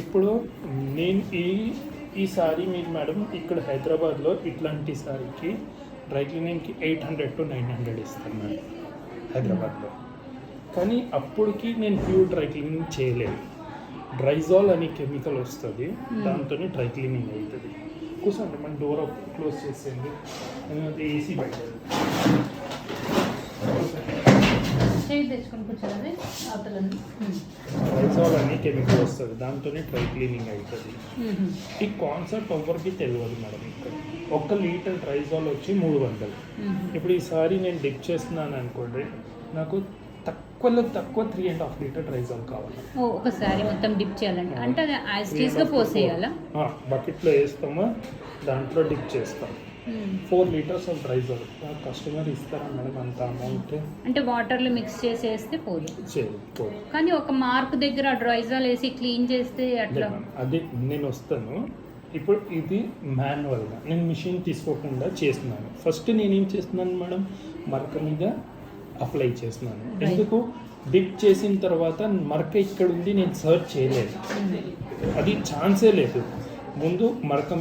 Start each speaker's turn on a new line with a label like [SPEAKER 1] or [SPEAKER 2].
[SPEAKER 1] ఇప్పుడు నేను ఈ సారీ మీరు మేడం ఇక్కడ హైదరాబాద్లో ఇట్లాంటి సారీకి డ్రై క్లీనింగ్కి 800 to 900 ఇస్తాను మేడం హైదరాబాద్లో. కానీ అప్పటికి నేను ప్యూర్ డ్రై క్లీనింగ్ చేయలేదు. డ్రైజాల్ అనే కెమికల్ వస్తుంది, దాంతో డ్రై క్లీనింగ్ అవుతుంది. కూర్చోండి, మన డోర్ క్లోజ్ చేసేయండి, ఏసీ బయట. డ్రైజాల్ అనే కెమికల్ వస్తుంది, దాంతోనే డ్రై క్లీనింగ్ అవుతుంది. ఈ కాన్సెప్ట్ ఎవరికి తెలియదు మేడం. ఇక్కడ 1 లీటర్ డ్రైజాల్ వచ్చి 300. ఇప్పుడు ఈసారి నేను డిప్ చేస్తున్నాను అనుకోండి, నాకు తక్కువలో తక్కువ 3.5 లీటర్ డ్రైజాల్ కావాలి.
[SPEAKER 2] ఒకసారి మొత్తం డిప్ చేయాలంటే అంటే యాజ్ పోసేయాలా?
[SPEAKER 1] బకెట్లో వేస్తామా, దాంట్లో డిప్ చేస్తాం. 4 లీటర్స్ ఆఫ్ డ్రైజాల్ కస్టమర్ ఇస్తారా మేడం అంత అమౌంట్?
[SPEAKER 2] అంటే వాటర్లో మిక్స్ చేసేస్తే పోదు.
[SPEAKER 1] పోదు.
[SPEAKER 2] కానీ ఒక మార్క్ దగ్గర డ్రైజాల్ వేసి క్లీన్ చేస్తే అట్లా
[SPEAKER 1] అది నేను వస్తాను. ఇప్పుడు ఇది మాన్యువల్గా నేను మిషన్ తీసుకోకుండా చేస్తున్నాను. ఫస్ట్ నేనేం చేస్తున్నాను మేడం, మరక మీద అప్లై చేస్తున్నాను. ఎందుకు డిప్ చేసిన తర్వాత మరక ఇక్కడ ఉంది, నేను సర్చ్ చేయలేదు, అది ఛాన్సే లేదు. ముందు మరక